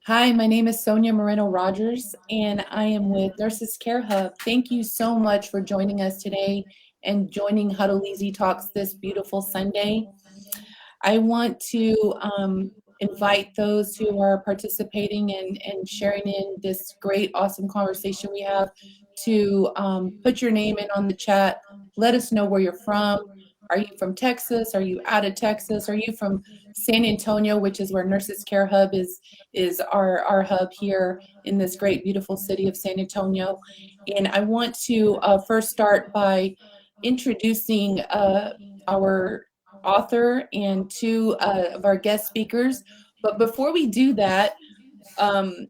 Hi, my name is Sonia Moreno Rogers, and I am with Nurses Care Hub. Thank you so much for joining us today and joining Huddle Easy Talks this beautiful Sunday. I want to invite those who are participating and sharing in this great, awesome conversation we have to put your name in on the chat. Let us know where you're from. Are you from Texas? Are you out of Texas? Are you from San Antonio, which is where Nurses Care Hub is our hub here in this great, beautiful city of San Antonio. And I want to first start by introducing our author and two of our guest speakers. But before we do that, um,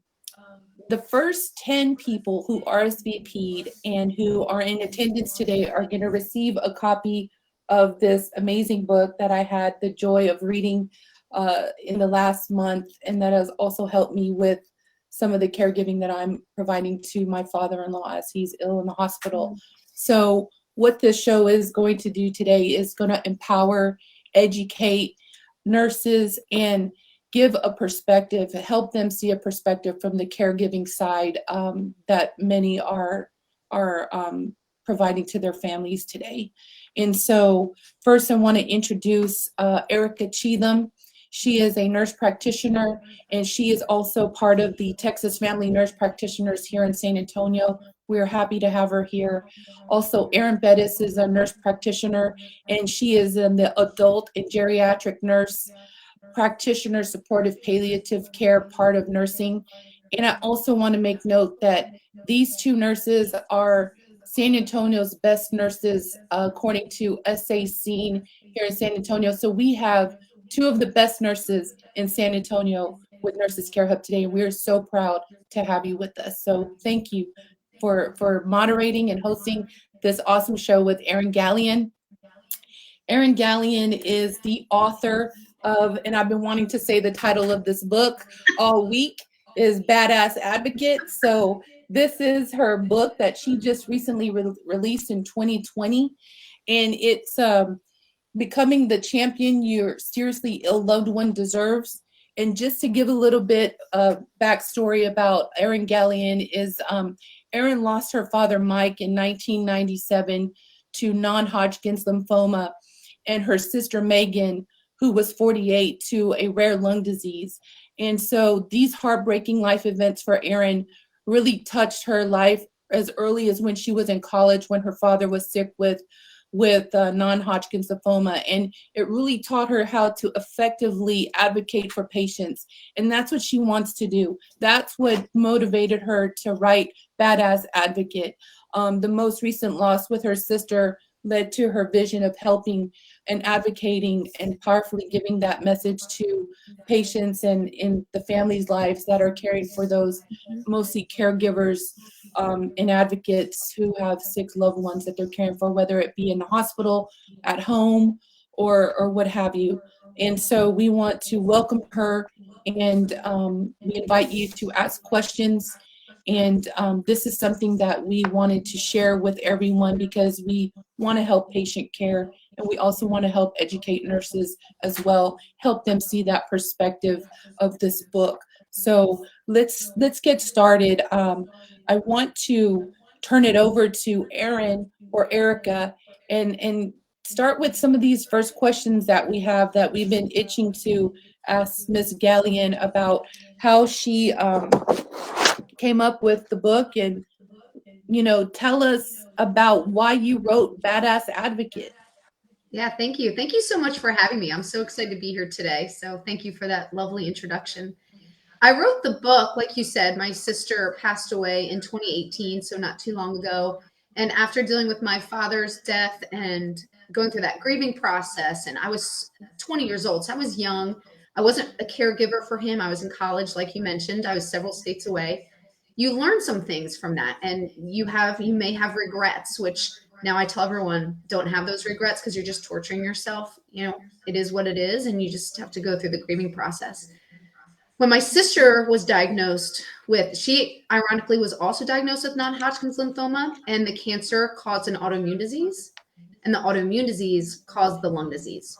the first 10 people who RSVP'd and who are in attendance today are going to receive a copy of this amazing book that I had the joy of reading in the last month, and that has also helped me with some of the caregiving that I'm providing to my father-in-law as he's ill in the hospital. So what this show is going to do today is going to empower, educate nurses, and give a perspective, help them see a perspective from the caregiving side that many are providing to their families today. And so first I want to introduce Erica Cheatham. She is a nurse practitioner, and she is also part of the Texas Family Nurse Practitioners here in San Antonio. We're happy to have her here. Also, Erin Bettis is a nurse practitioner, and she is in the adult and geriatric nurse practitioner supportive palliative care part of nursing. And I also want to make note that these two nurses are San Antonio's best nurses according to SA Scene here in San Antonio. So we have two of the best nurses in San Antonio with Nurses Care Hub today, and we're so proud to have you with us. So thank you for moderating and hosting this awesome show with Erin Gallion. Erin Gallion is the author of, and I've been wanting to say the title of this book all week, is Badass Advocate. So this is her book that she just recently released in 2020. And it's Becoming the Champion Your Seriously Ill Loved One Deserves. And just to give a little bit of backstory about Erin Gallion is Erin lost her father, Mike, in 1997 to non-Hodgkin's lymphoma, and her sister Megan, who was 48, to a rare lung disease. And so these heartbreaking life events for Erin really touched her life as early as when she was in college, when her father was sick with non-Hodgkin's lymphoma. And it really taught her how to effectively advocate for patients. And that's what she wants to do. That's what motivated her to write Badass Advocate. The most recent loss with her sister led to her vision of helping and advocating and powerfully giving that message to patients and in the families' lives that are caring for those mostly caregivers and advocates who have sick loved ones that they're caring for, whether it be in the hospital, at home, or what have you. And so we want to welcome her, and we invite you to ask questions. And this is something that we wanted to share with everyone because we want to help patient care, and we also want to help educate nurses as well, help them see that perspective of this book. So let's get started. I want to turn it over to Erin or Erica and start with some of these first questions that we have that we've been itching to ask Ms. Gallion about how she came up with the book, and tell us about why you wrote Badass Advocate. Yeah, thank you. Thank you so much for having me. I'm so excited to be here today. So thank you for that lovely introduction. I wrote the book, like you said, my sister passed away in 2018, so not too long ago. And after dealing with my father's death and going through that grieving process, and I was 20 years old, so I was young. I wasn't a caregiver for him. I was in college, like you mentioned. I was several states away. You learn some things from that, and you may have regrets, which now I tell everyone, don't have those regrets because you're just torturing yourself. It is what it is, and you just have to go through the grieving process. When my sister was diagnosed with, she ironically was also diagnosed with non-Hodgkin's lymphoma, and the cancer caused an autoimmune disease, and the autoimmune disease caused the lung disease.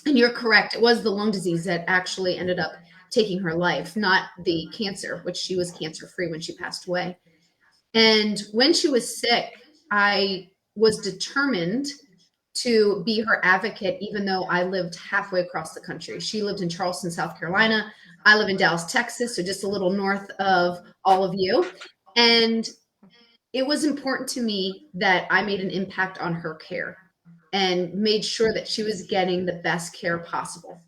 And you're correct, it was the lung disease that actually ended up taking her life, not the cancer, which she was cancer free when she passed away. And when she was sick, I was determined to be her advocate, even though I lived halfway across the country. She lived in Charleston, South Carolina. I live in Dallas, Texas, so just a little north of all of you. And it was important to me that I made an impact on her care and made sure that she was getting the best care possible.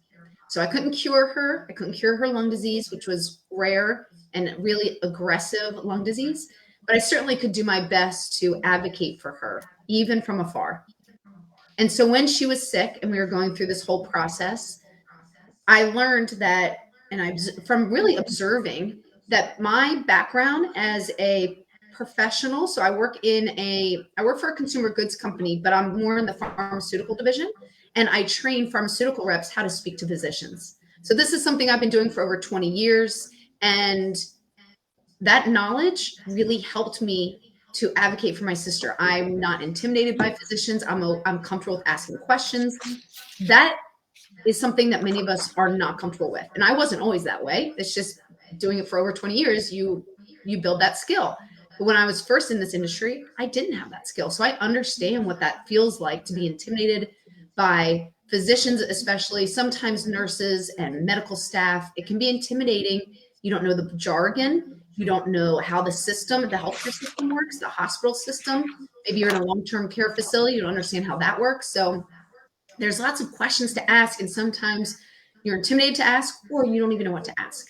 So I couldn't cure her. I couldn't cure her lung disease, which was rare and really aggressive lung disease. But I certainly could do my best to advocate for her, even from afar. And so when she was sick and we were going through this whole process, I learned that, and I from really observing that my background as a professional, so I work for a consumer goods company, but I'm more in the pharmaceutical division, and I train pharmaceutical reps how to speak to physicians. So this is something I've been doing for over 20 years, and that knowledge really helped me to advocate for my sister. I'm not intimidated by physicians. I'm comfortable with asking questions. That is something that many of us are not comfortable with. And I wasn't always that way. It's just doing it for over 20 years, you build that skill. But when I was first in this industry, I didn't have that skill. So I understand what that feels like to be intimidated by physicians, especially sometimes nurses and medical staff. It can be intimidating. You don't know the jargon. You don't know how the healthcare system works, the hospital system. Maybe you're in a long-term care facility. You don't understand how that works. So there's lots of questions to ask, and sometimes you're intimidated to ask, or you don't even know what to ask.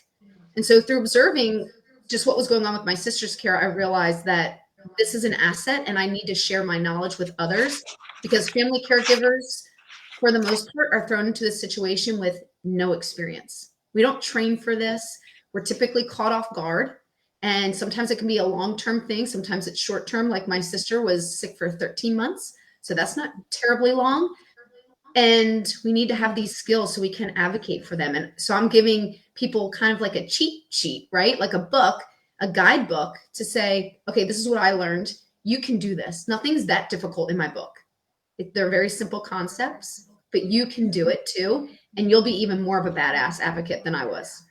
And so through observing just what was going on with my sister's care, I realized that this is an asset and I need to share my knowledge with others, because family caregivers, for the most part, are thrown into this situation with no experience. We don't train for this. We're typically caught off guard. And sometimes it can be a long term thing. Sometimes it's short term, like my sister was sick for 13 months. So that's not terribly long, and we need to have these skills so we can advocate for them. And so I'm giving people kind of like a cheat sheet, right? Like a book, a guidebook to say, okay, this is what I learned. You can do this. Nothing's that difficult in my book. They're very simple concepts, but you can do it too. And you'll be even more of a badass advocate than I was.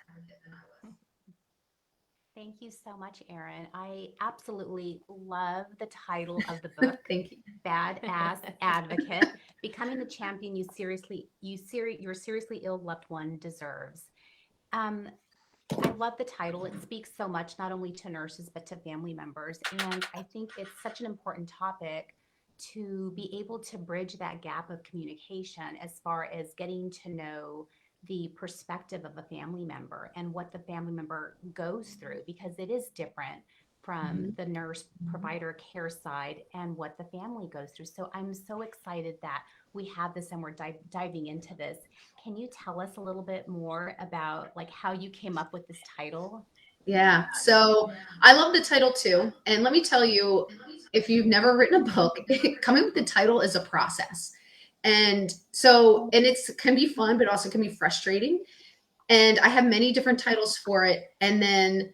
Thank you so much, Erin. I absolutely love the title of the book, Thank you. Badass Advocate, becoming the champion your seriously ill loved one deserves. Um, I love the title. It speaks so much, not only to nurses, but to family members. And I think it's such an important topic to be able to bridge that gap of communication as far as getting to know the perspective of a family member and what the family member goes through, because it is different from Mhm. the nurse provider care side and what the family goes through. So I'm so excited that we have this and we're diving into this. Can you tell us a little bit more about like how you came up with this title? Yeah. So I love the title too. And let me tell you, if you've never written a book, coming with the title is a process. And so, and it's can be fun, but also can be frustrating. And I have many different titles for it. And then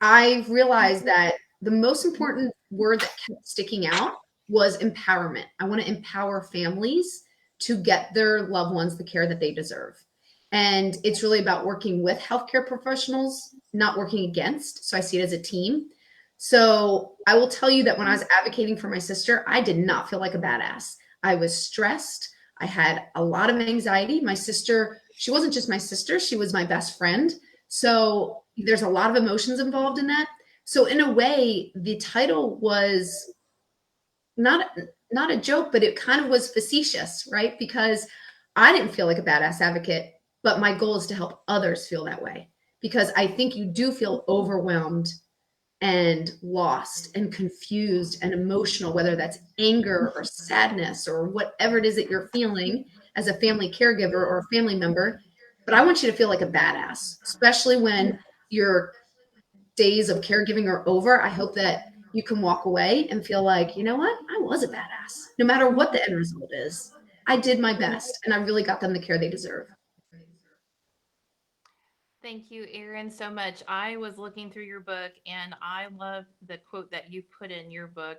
I realized that the most important word that kept sticking out was empowerment. I want to empower families to get their loved ones the care that they deserve. And it's really about working with healthcare professionals, not working against. So I see it as a team. So I will tell you that when I was advocating for my sister, I did not feel like a badass. I was stressed. I had a lot of anxiety. My sister, she wasn't just my sister, she was my best friend. So there's a lot of emotions involved in that. So in a way, the title was not not a joke, but it kind of was facetious, right? Because I didn't feel like a badass advocate, but my goal is to help others feel that way. Because I think you do feel overwhelmed and lost and confused and emotional, whether that's anger or sadness or whatever it is that you're feeling as a family caregiver or a family member. But I want you to feel like a badass, especially when your days of caregiving are over. I hope that you can walk away and feel like, you know what? I was a badass. No matter what the end result is, I did my best and I really got them the care they deserve. Thank you, Erin, so much. I was looking through your book and I love the quote that you put in your book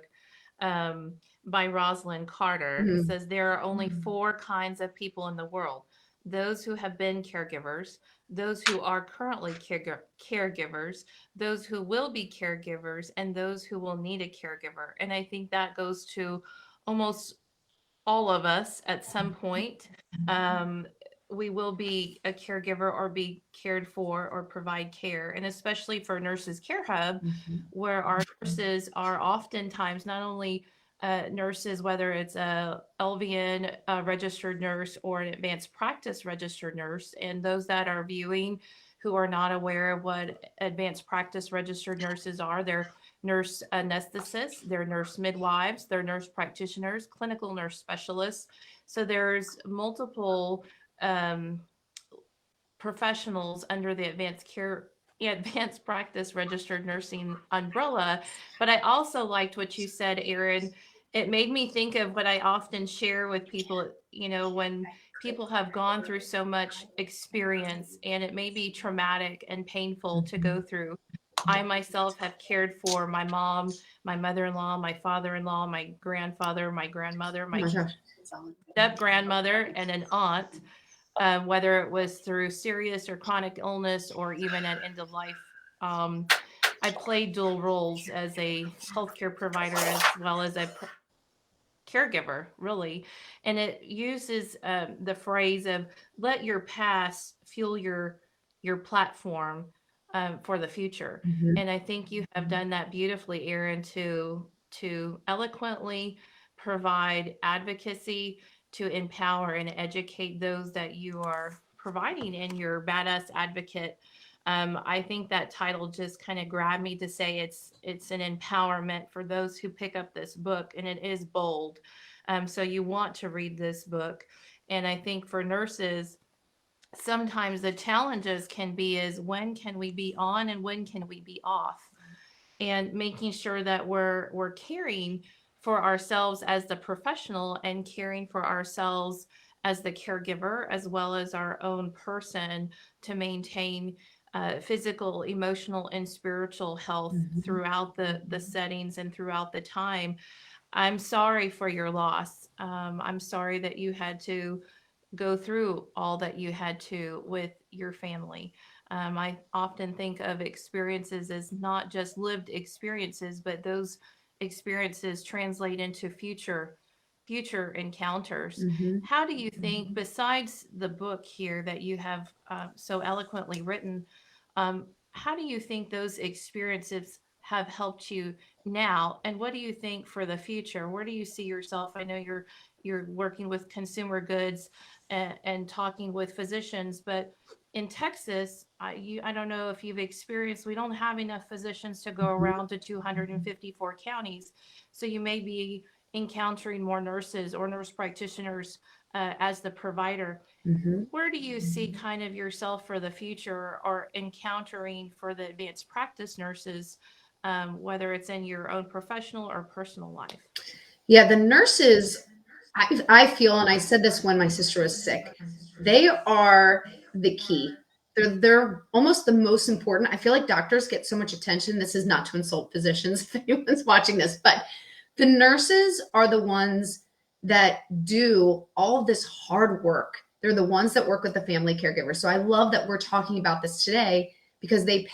by Rosalind Carter. It Mhm. says, there are only four kinds of people in the world: those who have been caregivers, those who are currently caregivers, those who will be caregivers, and those who will need a caregiver. And I think that goes to almost all of us at some point. Um, we will be a caregiver or be cared for or provide care. And especially for Nurses Care Hub, where our nurses are oftentimes not only nurses, whether it's a LVN registered nurse or an advanced practice registered nurse, and those that are viewing who are not aware of what advanced practice registered nurses are, they're nurse anesthetists, they're nurse midwives, they're nurse practitioners, clinical nurse specialists. So there's multiple um, professionals under the advanced practice registered nursing umbrella. But I also liked what you said, Erin. It made me think of what I often share with people, when people have gone through so much experience and it may be traumatic and painful to go through. I myself have cared for my mom, my mother-in-law, my father-in-law, my grandfather, my grandmother, Oh my my gosh. step grandmother, and an aunt, whether it was through serious or chronic illness or even at end of life. I played dual roles as a healthcare provider as well as a caregiver, really. And it uses the phrase of let your past fuel your platform for the future. And I think you have done that beautifully, Erin, to eloquently provide advocacy, to empower and educate those that you are providing in your badass advocate. I think that title just kind of grabbed me to say it's an empowerment for those who pick up this book, and it is bold. So you want to read this book, and I think for nurses, sometimes the challenges can be is when can we be on and when can we be off, and making sure that we're caring for ourselves as the professional and caring for ourselves as the caregiver as well as our own person to maintain physical, emotional, and spiritual health throughout the settings and throughout the time. I'm sorry for your loss. I'm sorry that you had to go through all that you had to with your family. I often think of experiences as not just lived experiences, but those experiences translate into future encounters. How do you think, besides the book here that you have so eloquently written, how do you think those experiences have helped you now, and what do you think for the future? Where do you see yourself? I know you're working with consumer goods and talking with physicians, but in Texas, I don't know if you've experienced, we don't have enough physicians to go around to 254 counties. So you may be encountering more nurses or nurse practitioners as the provider. Where do you see kind of yourself for the future or encountering for the advanced practice nurses, whether it's in your own professional or personal life? Yeah, the nurses, I feel, and I said this when my sister was sick, they are the key. They're almost the most important. I feel like doctors get so much attention. This is not to insult physicians if anyone's watching this, but the nurses are the ones that do all of this hard work. They're the ones that work with the family caregiver. So I love that we're talking about this today because they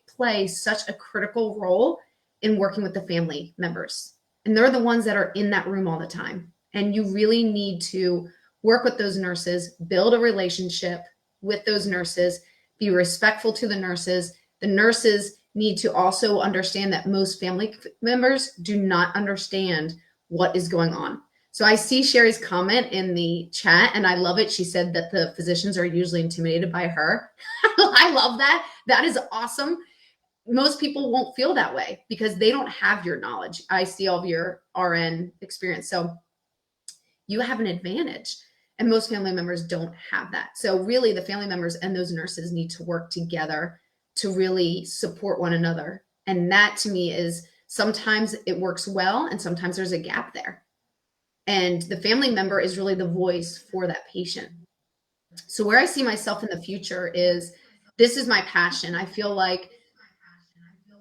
play such a critical role in working with the family members. And they're the ones that are in that room all the time. And you really need to work with those nurses, build a relationship with those nurses, be respectful to the nurses. The nurses need to also understand that most family members do not understand what is going on. So I see Sherry's comment in the chat and I love it. She said that the physicians are usually intimidated by her. I love that. That is awesome. Most people won't feel that way because they don't have your knowledge. I see all of your RN experience. So you have an advantage. And most family members don't have that. So really the family members and those nurses need to work together to really support one another. And that to me is sometimes it works well and sometimes there's a gap there. And the family member is really the voice for that patient. So where I see myself in the future is this is my passion. I feel like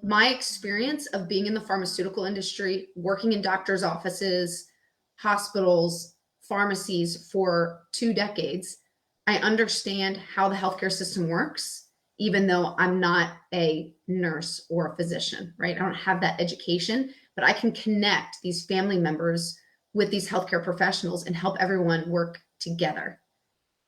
my experience of being in the pharmaceutical industry, working in doctors' offices, hospitals, pharmacies for 2 decades, I understand how the healthcare system works, even though I'm not a nurse or a physician, right? I don't have that education, but I can connect these family members with these healthcare professionals and help everyone work together.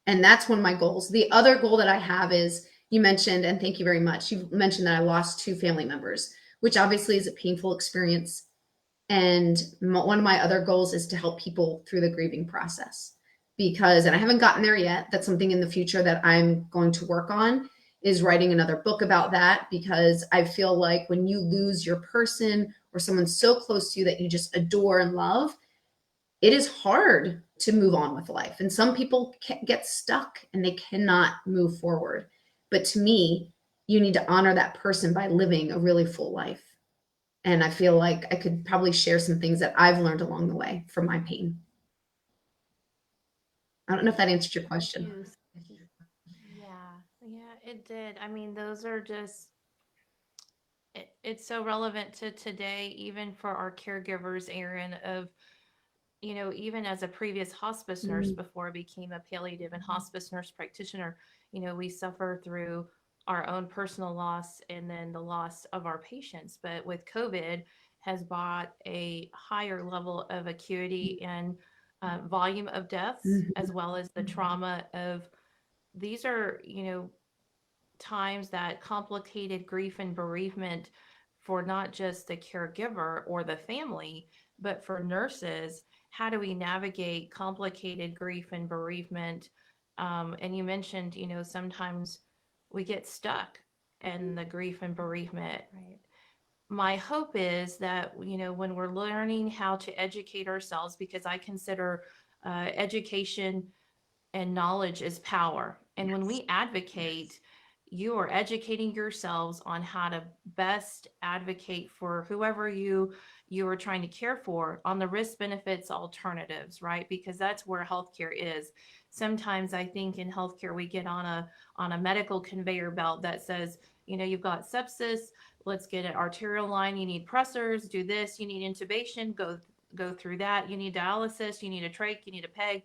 And that's one of my goals. The other goal that I have is, you mentioned, and thank you very much, you mentioned that I lost 2 family members, which obviously is a painful experience. And one of my other goals is to help people through the grieving process, because, and I haven't gotten there yet, that's something in the future that I'm going to work on, is writing another book about that, because I feel like when you lose your person or someone so close to you that you just adore and love, it is hard to move on with life. And some people get stuck and they cannot move forward. But to me, you need to honor that person by living a really full life. And I feel like I could probably share some things that I've learned along the way from my pain. I don't know if that answered your question. Yeah, it did. I mean, those are just, it's so relevant to today, even for our caregivers, Aaron, of, even as a previous hospice nurse Mhm. before I became a palliative and hospice nurse practitioner, we suffer through our own personal loss and then the loss of our patients. But with COVID, has brought a higher level of acuity and volume of deaths, Mhm. as well as the trauma of, these are, times that complicated grief and bereavement for not just the caregiver or the family, but for nurses. How do we navigate complicated grief and bereavement? And you mentioned, sometimes we get stuck in the grief and bereavement. Right. My hope is that, when we're learning how to educate ourselves, because I consider education and knowledge is power. And when Yes. we advocate, you are educating yourselves on how to best advocate for whoever you are trying to care for, on the risk benefits alternatives, right? Because that's where healthcare is. Sometimes I think in healthcare we get on a medical conveyor belt that says, you've got sepsis, let's get an arterial line, you need pressors, do this, you need intubation, go through that, you need dialysis, you need a trach, you need a peg,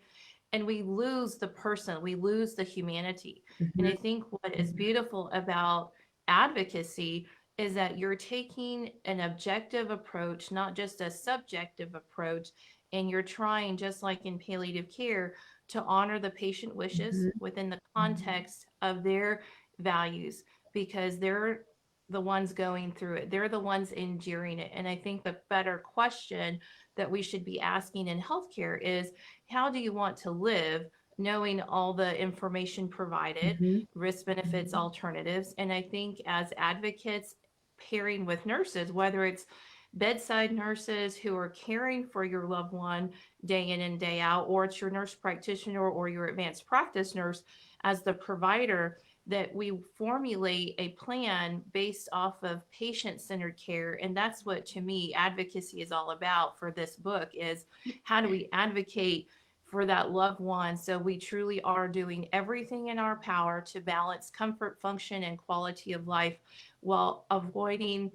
and we lose the person, we lose the humanity. And Mhm. I think what is beautiful about advocacy is that you're taking an objective approach, not just a subjective approach, and you're trying, just like in palliative care, to honor the patient wishes Mhm. within the context of their values, because they're the ones going through it, they're the ones enduring it. And I think the better question that we should be asking in healthcare is, how do you want to live, knowing all the information provided, Mhm. risk benefits alternatives? And I think as advocates, pairing with nurses, whether it's bedside nurses who are caring for your loved one day in and day out, or it's your nurse practitioner or your advanced practice nurse, as the provider, that we formulate a plan based off of patient-centered care. And that's what, to me, advocacy is all about for this book, is how do we advocate for that loved one, so we truly are doing everything in our power to balance comfort, function, and quality of life, while avoiding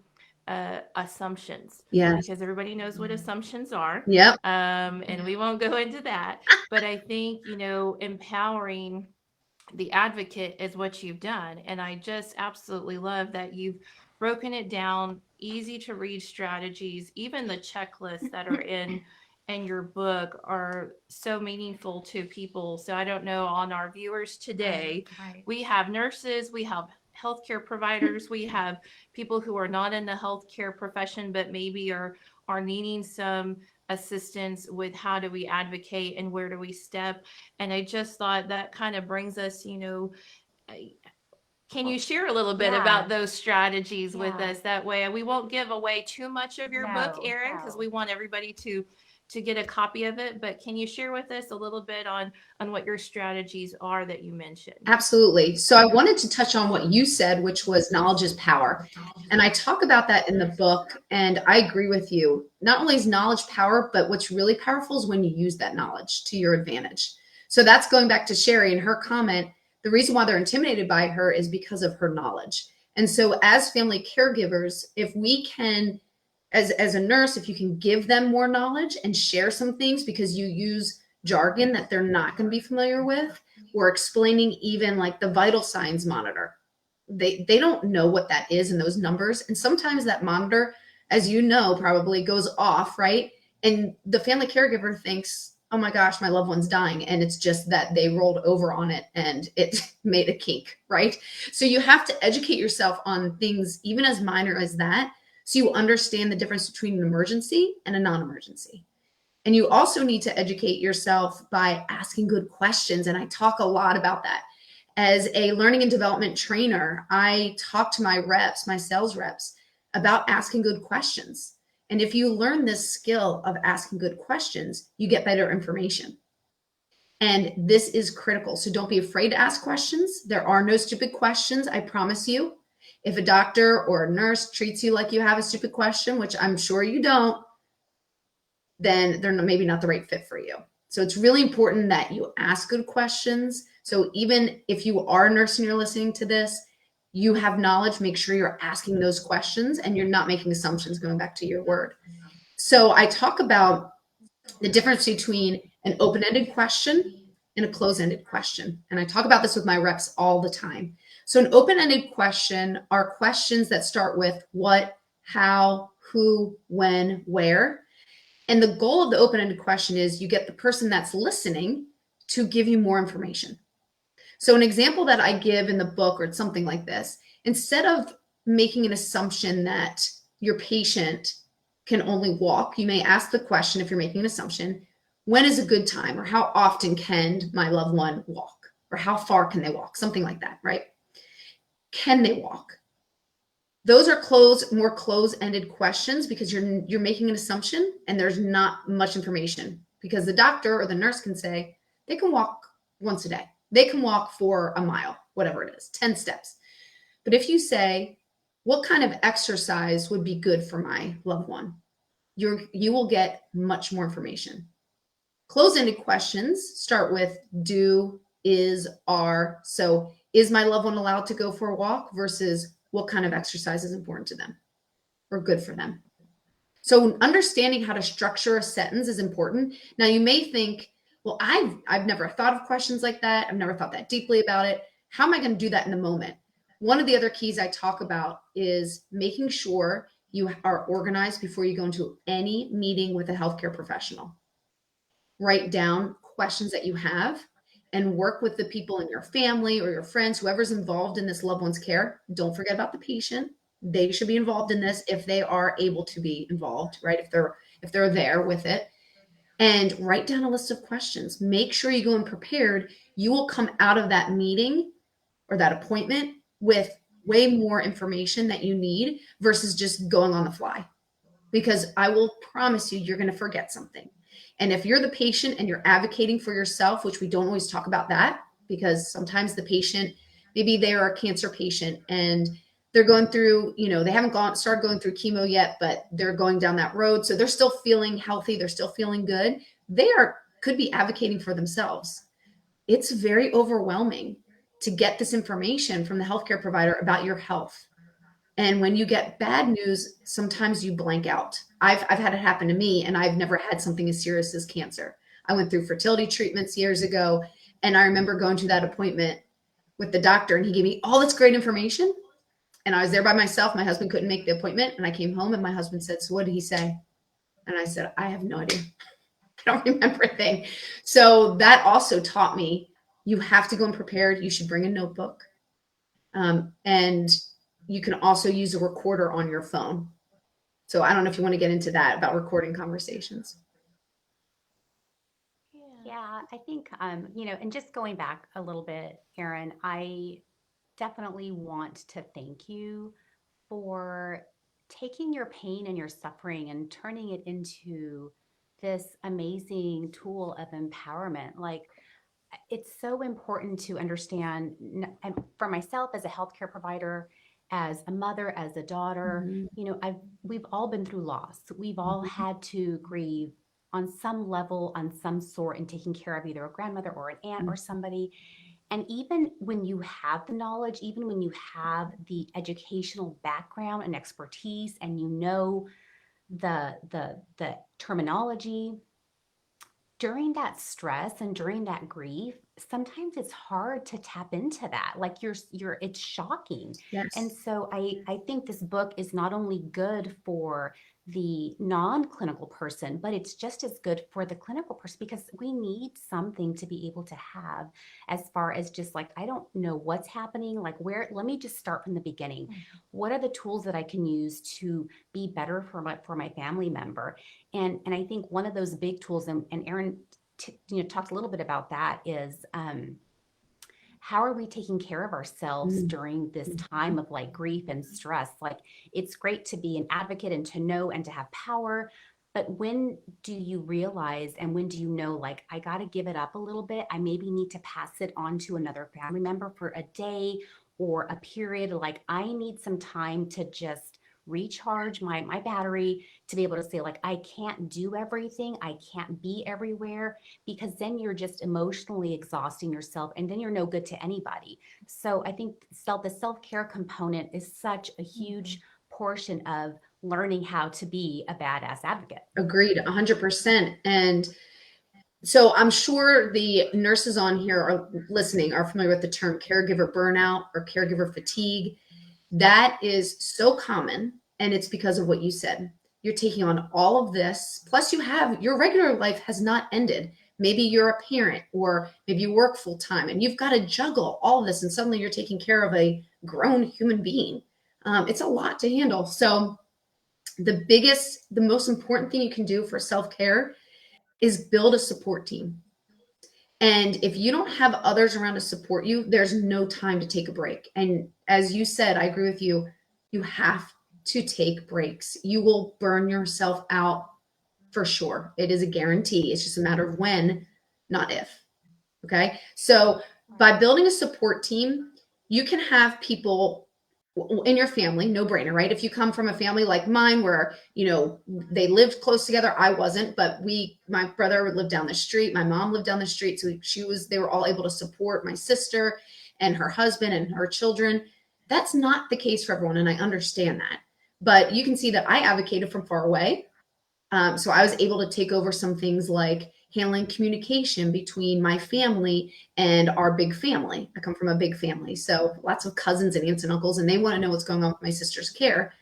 assumptions, Yes. because everybody knows what assumptions are. Yep. And we won't go into that. But I think, empowering the advocate is what you've done. And I just absolutely love that you've broken it down, easy to read strategies. Even the checklists that are in your book are so meaningful to people. So I don't know, on our viewers today, Right. we have nurses, we have healthcare providers, we have people who are not in the healthcare profession, but maybe are needing some assistance with how do we advocate and where do we step. And I just thought that kind of brings us, can you share a little bit Yeah. about those strategies with Yeah. us? That way we won't give away too much of your book, No, Erin, because no. we want everybody to get a copy of it. But can you share with us a little bit on what your strategies are that you mentioned? Absolutely. So I wanted to touch on what you said, which was knowledge is power. And I talk about that in the book. And I agree with you. Not only is knowledge power, but what's really powerful is when you use that knowledge to your advantage. So that's going back to Sherry and her comment. The reason why they're intimidated by her is because of her knowledge. And so, as family caregivers, if we can, as a nurse, if you can give them more knowledge and share some things because you use jargon that they're not going to be familiar with, or explaining even like the vital signs monitor. They don't know what that is and those numbers. And sometimes that monitor, as you know, probably goes off, right? And the family caregiver thinks, oh my gosh, my loved one's dying. And it's just that they rolled over on it and it made a kink, right? So you have to educate yourself on things even as minor as that, so you understand the difference between an emergency and a non-emergency. And you also need to educate yourself by asking good questions. And I talk a lot about that. As a learning and development trainer, I talk to my reps, my sales reps, about asking good questions. And if you learn this skill of asking good questions, you get better information. And this is critical. So don't be afraid to ask questions. There are no stupid questions, I promise you. If a doctor or a nurse treats you like you have a stupid question, which I'm sure you don't, then they're maybe not the right fit for you. So it's really important that you ask good questions. So even if you are a nurse and you're listening to this, you have knowledge, make sure you're asking those questions and you're not making assumptions, going back to your word. So I talk about the difference between an open-ended question and a closed-ended question. And I talk about this with my reps all the time. So an open-ended question are questions that start with what, how, who, when, where. And the goal of the open-ended question is you get the person that's listening to give you more information. So an example that I give in the book, or it's something like this, instead of making an assumption that your patient can only walk, you may ask the question, if you're making an assumption, when is a good time, or how often can my loved one walk, or how far can they walk, something like that, right? Can they walk? Those are more close-ended questions because you're making an assumption and there's not much information, because the doctor or the nurse can say they can walk once a day. They can walk for a mile, whatever it is, 10 steps. But if you say, what kind of exercise would be good for my loved one? You will get much more information. Close-ended questions start with do, is, are. So is my loved one allowed to go for a walk versus what kind of exercise is important to them or good for them? So understanding how to structure a sentence is important. Now you may think, well, I've never thought of questions like that. I've never thought that deeply about it. How am I going to do that in the moment? One of the other keys I talk about is making sure you are organized before you go into any meeting with a healthcare professional. Write down questions that you have and work with the people in your family or your friends, whoever's involved in this loved one's care. Don't forget about the patient. They should be involved in this if they are able to be involved, right? If they're there with it. And write down a list of questions. Make sure you go in prepared. You will come out of that meeting or that appointment with way more information that you need versus just going on the fly. Because I will promise you, you're going to forget something. And if you're the patient and you're advocating for yourself, which we don't always talk about that, because sometimes the patient, maybe they are a cancer patient and they're going through, they haven't started going through chemo yet, but they're going down that road. So they're still feeling healthy. They're still feeling good. Could be advocating for themselves. It's very overwhelming to get this information from the healthcare provider about your health. And when you get bad news, sometimes you blank out. I've had it happen to me, and I've never had something as serious as cancer. I went through fertility treatments years ago, and I remember going to that appointment with the doctor, and he gave me all this great information. And I was there by myself. My husband couldn't make the appointment, and I came home, and my husband said, "So what did he say?" And I said, "I have no idea. I don't remember a thing." So that also taught me you have to go in prepared. You should bring a notebook. And you can also use a recorder on your phone. So I don't know if you want to get into that about recording conversations. Yeah, I think, and just going back a little bit, Erin, I definitely want to thank you for taking your pain and your suffering and turning it into this amazing tool of empowerment. Like, it's so important to understand, and for myself as a healthcare provider, as a mother, as a daughter, we've all been through loss. We've all had to grieve on some level, on some sort, and taking care of either a grandmother or an aunt or somebody. And even when you have the knowledge, even when you have the educational background and expertise, and the terminology, during that stress and during that grief, sometimes it's hard to tap into that. Like it's shocking. And Yes. so I think this book is not only good for the non-clinical person, but it's just as good for the clinical person because we need something to be able to have as far as just like, I don't know what's happening. Like let me just start from the beginning. What are the tools that I can use to be better for my family member? And I think one of those big tools, and Erin talked a little bit about that, is how are we taking care of ourselves Mm. during this time of like grief and stress? Like it's great to be an advocate and to know and to have power, but when do you realize and when do you know, like, I got to give it up a little bit? I maybe need to pass it on to another family member for a day or a period. Like I need some time to just recharge my battery to be able to say like I can't do everything, I can't be everywhere, because then you're just emotionally exhausting yourself and then you're no good to anybody. So I think the self-care component is such a huge portion of learning how to be a badass advocate. Agreed, 100%. And so I'm sure the nurses on here are listening are familiar with the term caregiver burnout or caregiver fatigue. That is so common, and it's because of what you said. You're taking on all of this, plus you have your regular life has not ended. Maybe you're a parent, or maybe you work full time, and you've got to juggle all of this, and suddenly you're taking care of a grown human being. It's a lot to handle. So the most important thing you can do for self care is build a support team. And if you don't have others around to support you, there's no time to take a break. And as you said, I agree with you. You have to take breaks. You will burn yourself out for sure. It is a guarantee. It's just a matter of when, not if. Okay. So by building a support team, you can have people in your family, no brainer, right? If you come from a family like mine where, they lived close together, I wasn't, but my brother lived down the street, my mom lived down the street. So they were all able to support my sister and her husband and her children. That's not the case for everyone. And I understand that. But you can see that I advocated from far away. So I was able to take over some things like handling communication between my family and our big family. I come from a big family, so lots of cousins and aunts and uncles, and they want to know what's going on with my sister's care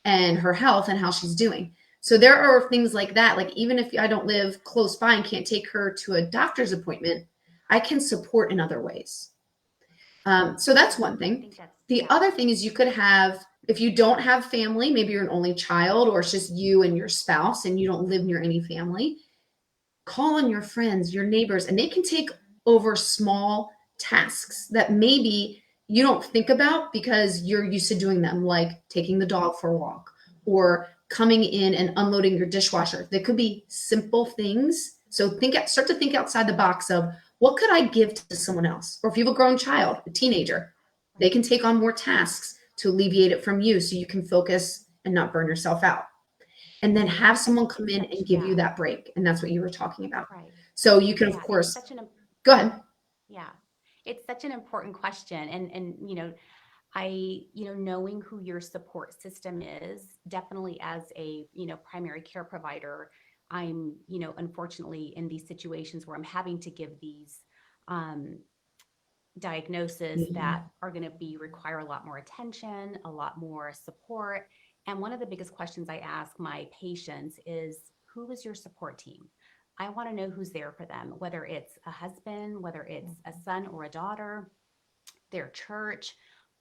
and her health and how she's doing. So there are things like that. Like even if I don't live close by and can't take her to a doctor's appointment, I can support in other ways. So that's one I thing. think that's, The yeah. other thing is you could have, if you don't have family, maybe you're an only child or it's just you and your spouse and you don't live near any family, call on your friends, your neighbors, and they can take over small tasks that maybe you don't think about because you're used to doing them, like taking the dog for a walk or coming in and unloading your dishwasher. They could be simple things. So start to think outside the box of what could I give to someone else? Or if you have a grown child, a teenager, they can take on more tasks to alleviate it from you so you can focus and not burn yourself out. And then have someone come in and give you that break. And that's what you were talking about. Right. So you can, of Yeah, it's course, such an go ahead. yeah. It's such an important question. And knowing who your support system is, definitely as a, primary care provider, I'm, unfortunately in these situations where I'm having to give these um, diagnoses Yeah. that are going to require a lot more attention, a lot more support. And one of the biggest questions I ask my patients is, who is your support team? I want to know who's there for them, whether it's a husband, whether it's a son or a daughter, their church.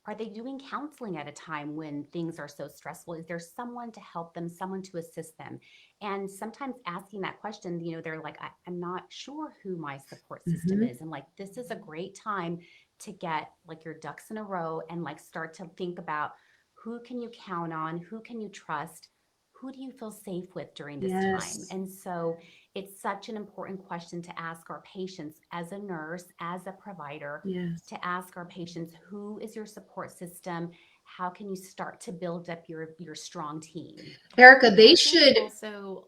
Are they doing counseling at a time when things are so stressful? Is there someone to help them, someone to assist them? And sometimes asking that question, they're like, I'm not sure who my support system Mm-hmm. is. And like, this is a great time to get like your ducks in a row and like start to think about who can you count on? Who can you trust? Who do you feel safe with during this time? Yes. And so it's such an important question to ask our patients as a nurse, as a provider, Yes. to ask our patients, who is your support system? How can you start to build up your strong team? Erica, And I think also,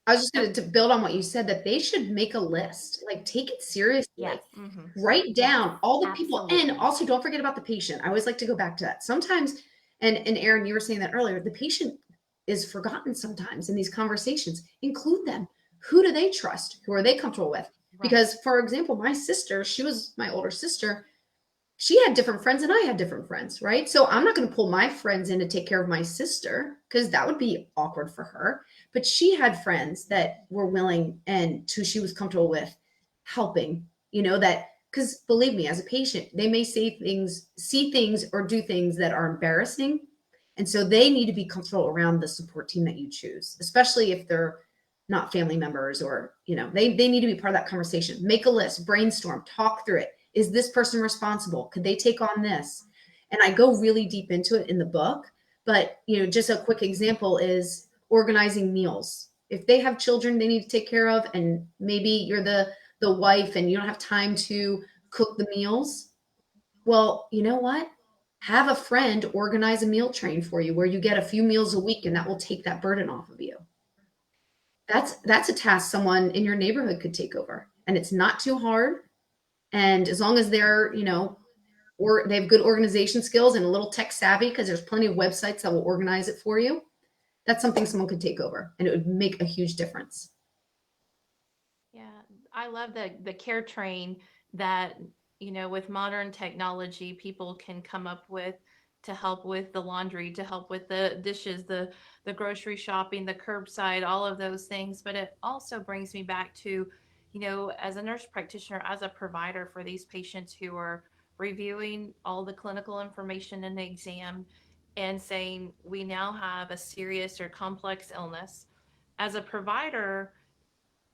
I was just oh, going to build on what you said, that they should make a list, like take it seriously, Yes. like mhm. write Yes, down all the people. And absolutely. also don't forget about the patient. I always like to go back to that. Sometimes, and Erin, you were saying that earlier, the patient is forgotten sometimes in these conversations. Include them. who do they trust? Who are they comfortable with? Right. Because, for example, my sister, she was my older sister. She had different friends and I had different friends, right? So I'm not going to pull my friends in to take care of my sister because that would be awkward for her. But she had friends that were willing and who she was comfortable with helping, that because believe me, as a patient, they may see things, or do things that are embarrassing. And so they need to be comfortable around the support team that you choose, especially if they're not family members, or, they need to be part of that conversation. Make a list, brainstorm, talk through it. Is this person responsible? Could they take on this? And I go really deep into it in the book. But, just a quick example is organizing meals. If they have children they need to take care of, and maybe you're the wife and you don't have time to cook the meals, well, you know what? Have a friend organize a meal train for you where you get a few meals a week, and that will take that burden off of you. That's a task someone in your neighborhood could take over, and it's not too hard. And as long as they're, or they have good organization skills and a little tech savvy, because there's plenty of websites that will organize it for you, that's something someone could take over, and it would make a huge difference. Yeah, I love the care train that, with modern technology, people can come up with to help with the laundry, to help with the dishes, the grocery shopping, the curbside, all of those things. But it also brings me back to, as a nurse practitioner, as a provider for these patients who are reviewing all the clinical information in the exam and saying, we now have a serious or complex illness. As a provider,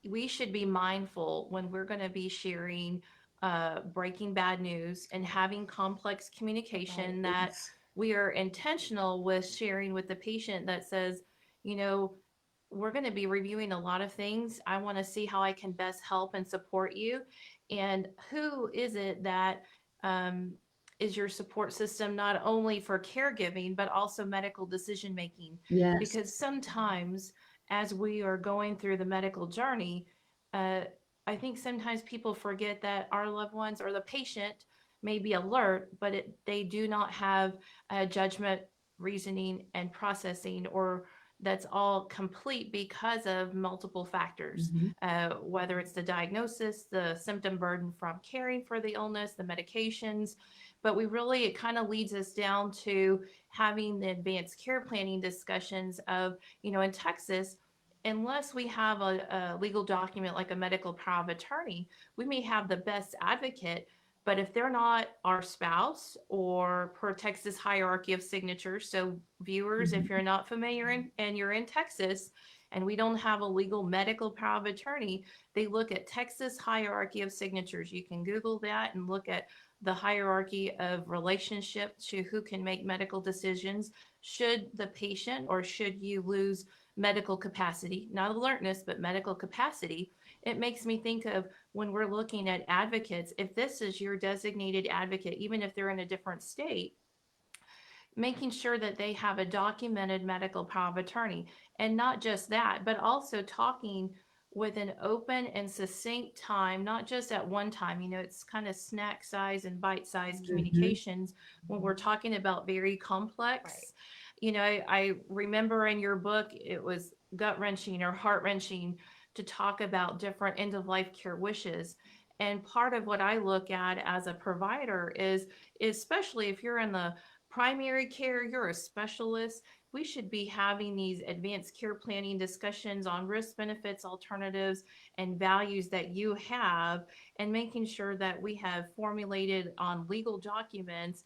we should be mindful when we're going to be sharing breaking bad news and having complex communication, that we are intentional with sharing with the patient that says, you know, we're going to be reviewing a lot of things. I want to see how I can best help and support you. And who is it that um, is your support system, not only for caregiving, but also medical decision making? Yes. Because sometimes as we are going through the medical journey, uh, I think sometimes people forget that our loved ones or the patient may be alert, but they do not have judgment, reasoning, and processing, or that's all complete because of multiple factors, Mhm. whether it's the diagnosis, the symptom burden from caring for the illness, the medications. But it kind of leads us down to having the advanced care planning discussions of, in Texas, unless we have a legal document like a medical power of attorney, we may have the best advocate. But if they're not our spouse, or per Texas hierarchy of signatures, so viewers, if you're not familiar and you're in Texas and we don't have a legal medical power of attorney, they look at Texas hierarchy of signatures. You can Google that and look at the hierarchy of relationship to who can make medical decisions. Should the patient, or should you lose medical capacity, not alertness, but medical capacity? It makes me think of when we're looking at advocates, if this is your designated advocate, even if they're in a different state, making sure that they have a documented medical power of attorney. And not just that, but also talking with an open and succinct time, not just at one time. It's kind of snack size and bite size Mhm. communications when we're talking about very complex. Right. I remember in your book, it was gut wrenching or heart wrenching to talk about different end of life care wishes. And part of what I look at as a provider is, especially if you're in the primary care, you're a specialist, we should be having these advanced care planning discussions on risk, benefits, alternatives, and values that you have, and making sure that we have formulated on legal documents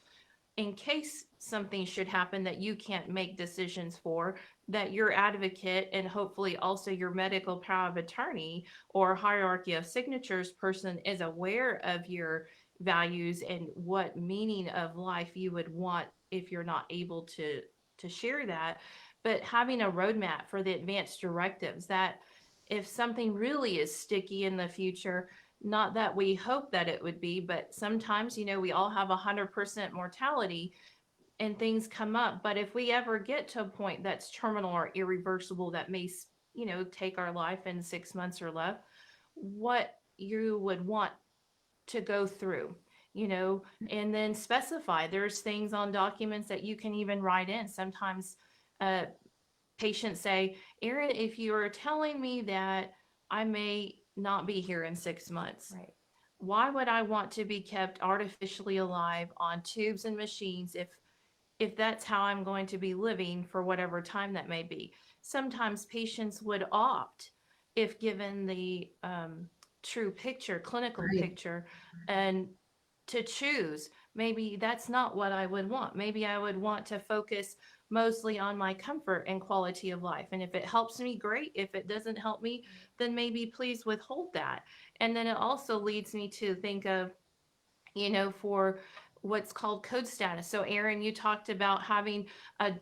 in case something should happen that you can't make decisions for, that your advocate and hopefully also your medical power of attorney or hierarchy of signatures person is aware of your values and what meaning of life you would want if you're not able to share that. But having a roadmap for the advanced directives, that if something really is sticky in the future, not that we hope that it would be, but sometimes, we all have 100% mortality and things come up. But if we ever get to a point that's terminal or irreversible, that may, take our life in 6 months or less, what you would want to go through, and then specify. There's things on documents that you can even write in. Sometimes uh, patients say, Erin, if you are telling me that I may not be here in 6 months. Right. Why would I want to be kept artificially alive on tubes and machines if that's how I'm going to be living for whatever time that may be? Sometimes patients would opt, if given the true picture, clinical Right. picture, and to choose. Maybe that's not what I would want. Maybe I would want to focus mostly on my comfort and quality of life. And if it helps me, great. If it doesn't help me, then maybe please withhold that. And then it also leads me to think of, for what's called code status. So, Aaron, you talked about having a,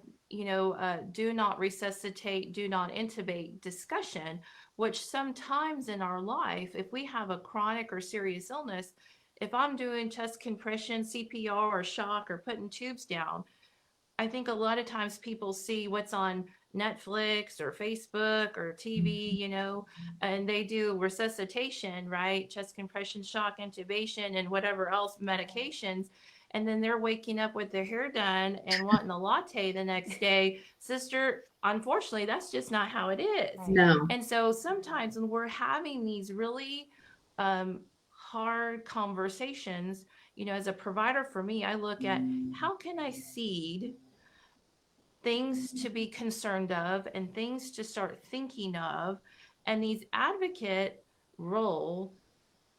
do not resuscitate, do not intubate discussion, which sometimes in our life, if we have a chronic or serious illness, if I'm doing chest compression, CPR, or shock, or putting tubes down, I think a lot of times people see what's on Netflix or Facebook or TV, and they do resuscitation, right? Chest compression, shock, intubation, and whatever else medications. And then they're waking up with their hair done and wanting a latte the next day. Sister, unfortunately, that's just not how it is. Right. No. And so sometimes when we're having these really um, hard conversations, as a provider for me, I look at how can I seed things to be concerned of and things to start thinking of. And these advocate role,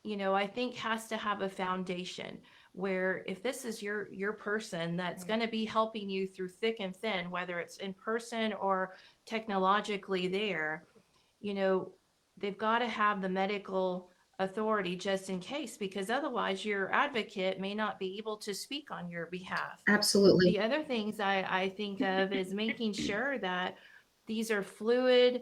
I think has to have a foundation where if this is your person that's Right. going to be helping you through thick and thin, whether it's in person or technologically there, you know, they've got to have the medical authority just in case, because otherwise your advocate may not be able to speak on your behalf. Absolutely. The other things I think of is making sure that these are fluid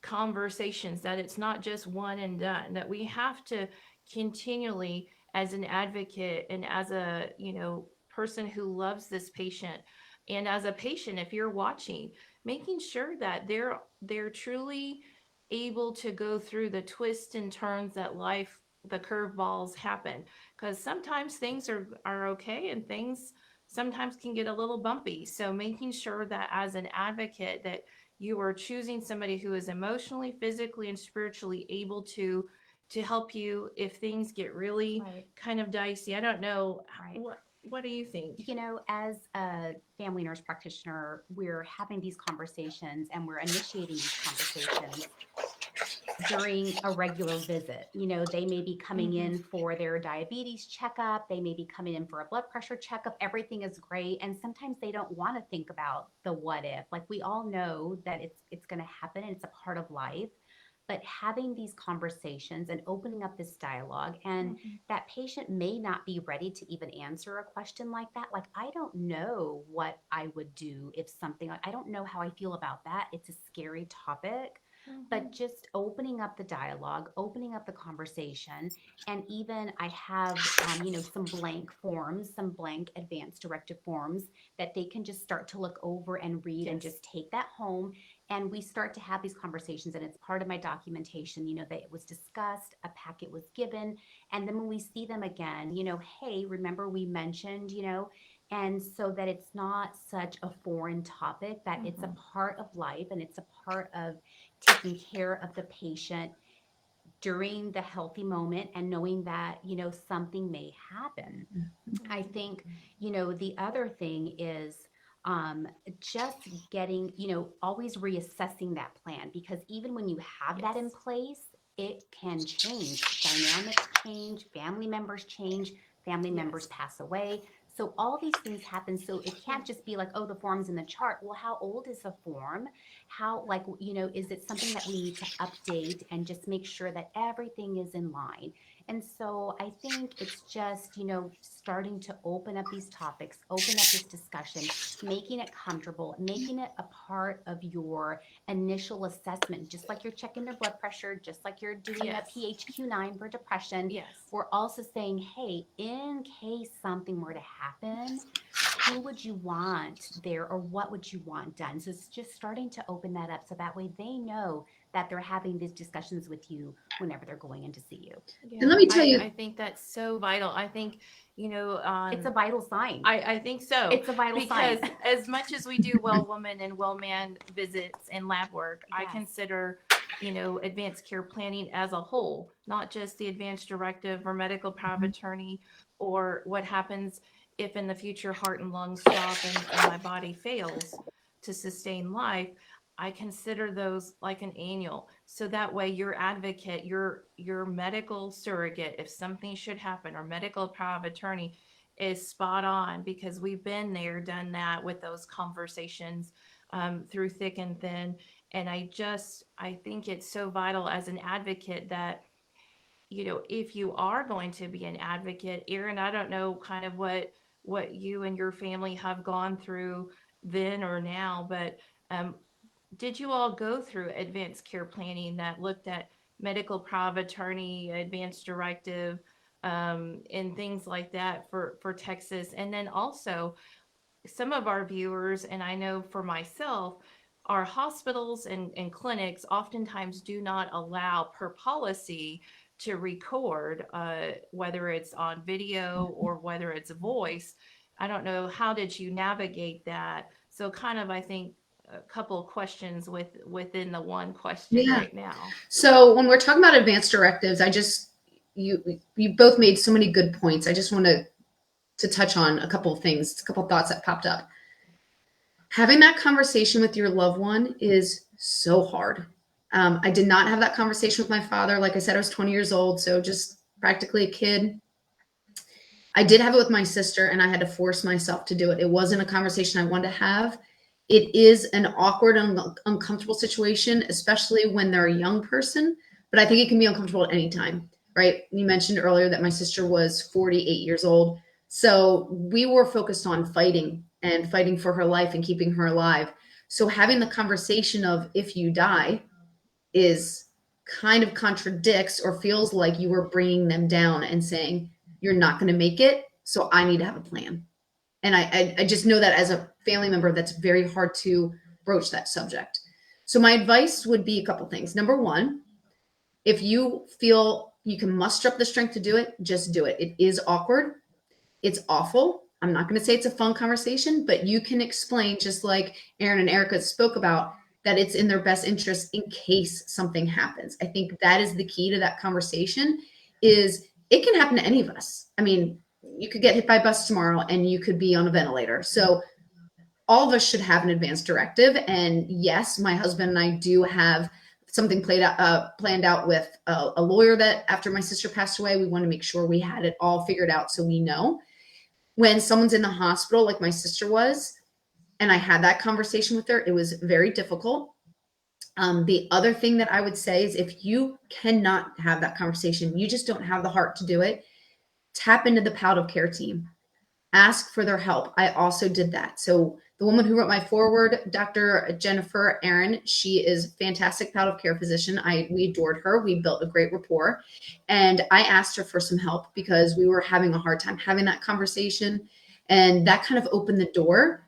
conversations, that it's not just one and done, that we have to continually, as an advocate and as a, person who loves this patient, and as a patient, if you're watching, making sure that they're truly able to go through the twists and turns that life, the curveballs happen, because sometimes things are okay and things sometimes can get a little bumpy. So making sure that as an advocate that you are choosing somebody who is emotionally, physically, and spiritually able to help you if things get really Right. kind of dicey. I don't know. Right. What do you think? As a family nurse practitioner, we're having these conversations and we're initiating these conversations during a regular visit. They may be coming in for their diabetes checkup, they may be coming in for a blood pressure checkup. Everything is great. And sometimes they don't want to think about the what if. Like, we all know that it's going to happen and it's a part of life. But having these conversations and opening up this dialogue, and that patient may not be ready to even answer a question like that. Like, I don't know what I would do if something, I don't know how I feel about that. It's a scary topic. But just opening up the dialogue, opening up the conversation, and even I have, some blank forms, some blank advanced directive forms that they can just start to look over and read and Yes. just take that home. And we start to have these conversations, and it's part of my documentation, that it was discussed, a packet was given. And then when we see them again, hey, remember we mentioned, and so that it's not such a foreign topic, that it's a part of life and it's a part of taking care of the patient during the healthy moment, and knowing that, something may happen. I think, the other thing is just getting, always reassessing that plan, because even when you have that in Yes. place, it can change. Dynamics change, family members change, family members Yes. pass away. So all these things happen. So it can't just be like, oh, the form's in the chart. Well, how old is the form? How, like, is it something that we need to update and just make sure that everything is in line? And so I think it's just, starting to open up these topics, open up this discussion, making it comfortable, making it a part of your initial assessment, just like you're checking their blood pressure, just like you're doing Yes. a PHQ-9 for depression. Yes. We're also saying, hey, in case something were to happen, who would you want there, or what would you want done? So it's just starting to open that up, so that way they know that they're having these discussions with you whenever they're going in to see you. And let me Yeah, tell you, I think that's so vital. I think, It's a vital sign. I think so. It's a vital Because sign. as much as we do well woman and well man visits and lab work, I Yes. consider advanced care planning as a whole, not just the advanced directive or medical power of attorney, or what happens if in the future heart and lungs stop and my body fails to sustain life. I consider those like an annual. So that way your advocate, your medical surrogate, if something should happen, or medical power of attorney is spot on, because we've been there, done that with those conversations through thick and thin. And I think it's so vital as an advocate that, if you are going to be an advocate, Erin, I don't know kind of what you and your family have gone through then or now, but um, did you all go through advanced care planning that looked at medical power of attorney, advanced directive, and things like that for Texas? And then also, some of our viewers, and I know for myself, our hospitals and clinics oftentimes do not allow per policy to record, whether it's on video or whether it's voice. I don't know, how did you navigate that? So kind of, I think, a couple of questions within the one question Yeah. right now. So when we're talking about advanced directives, you both made so many good points. I just want to touch on a couple of things, a couple of thoughts that popped up. Having that conversation with your loved one is so hard. I did not have that conversation with my father. Like I said, I was 20 years old, so just practically a kid. I did have it with my sister, and I had to force myself to do it. It wasn't a conversation I wanted to have. It is an awkward and uncomfortable situation, especially when they're a young person, but I think it can be uncomfortable at any time, right? You mentioned earlier that my sister was 48 years old. So we were focused on fighting and fighting for her life and keeping her alive. So having the conversation of if you die is kind of contradicts or feels like you were bringing them down and saying, you're not going to make it. So I need to have a plan. And I just know that as a family member, that's very hard to broach that subject. So my advice would be a couple things. Number one, if you feel you can muster up the strength to do it, just do it. It is awkward. It's awful. I'm not going to say it's a fun conversation, but you can explain, just like Erin and Erica spoke about, that it's in their best interest in case something happens. I think that is the key to that conversation. Is it can happen to any of us. I mean, you could get hit by a bus tomorrow and you could be on a ventilator. So all of us should have an advanced directive. And yes, my husband and I do have something planned out with a lawyer that after my sister passed away, we want to make sure we had it all figured out so we know. When someone's in the hospital, like my sister was, and I had that conversation with her, it was very difficult. The other thing that I would say is if you cannot have that conversation, you just don't have the heart to do it, tap into the palliative care team. Ask for their help. I also did that. So the woman who wrote my foreword, Dr. Jennifer Aaron, she is a fantastic palliative care physician. We adored her. We built a great rapport. And I asked her for some help because we were having a hard time having that conversation. And that kind of opened the door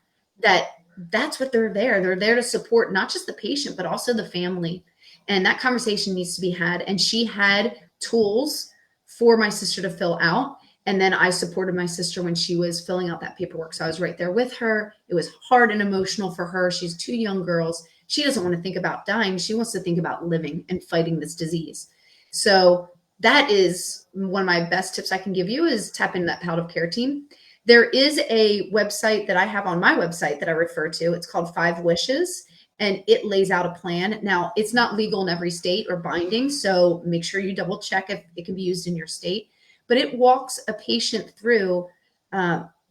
that's what they're there. They're there to support not just the patient, but also the family. And that conversation needs to be had. And she had tools for my sister to fill out. And then I supported my sister when she was filling out that paperwork. So I was right there with her. It was hard and emotional for her. She's two young girls. She doesn't want to think about dying. She wants to think about living and fighting this disease. So that is one of my best tips I can give you, is tap into that palliative care team. There is a website that I have on my website that I refer to. It's called 5 Wishes, and it lays out a plan. Now, it's not legal in every state or binding, so make sure you double check if it can be used in your state. But it walks a patient through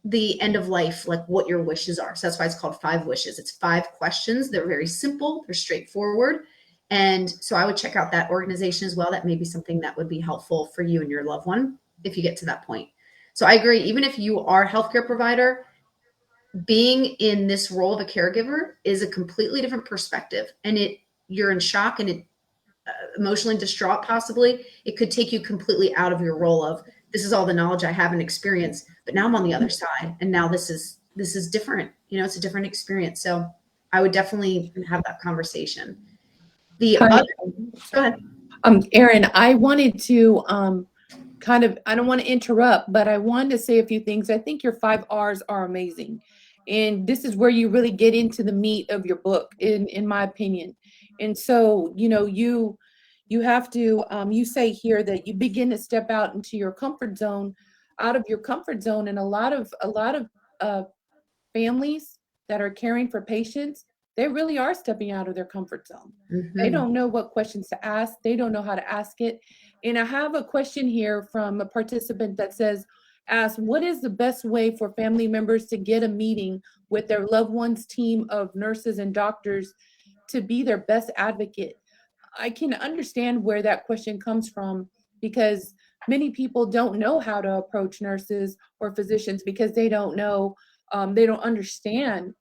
the end of life, like what your wishes are. So that's why it's called 5 Wishes. It's 5 questions. They're very simple. They're straightforward. And so I would check out that organization as well. That may be something that would be helpful for you and your loved one if you get to that point. So I agree, even if you are a healthcare provider, being in this role of a caregiver is a completely different perspective. And you're in shock and emotionally distraught, possibly. It could take you completely out of your role of, this is all the knowledge I have and experience, but now I'm on the other side. And now this is different. It's a different experience. So I would definitely have that conversation. Go ahead. Erin, I wanted to I don't want to interrupt, but I wanted to say a few things. I think your 5 R's are amazing. And this is where you really get into the meat of your book, in my opinion. And so, you have to, you say here that you begin to step out into your comfort zone, out of your comfort zone. And a lot of uh, families that are caring for patients, they really are stepping out of their comfort zone. They Mhm. don't know what questions to ask. They don't know how to ask it. And I have a question here from a participant that says, ask, what is the best way for family members to get a meeting with their loved one's team of nurses and doctors to be their best advocate? I can understand where that question comes from, because many people don't know how to approach nurses or physicians because they don't know, they don't understand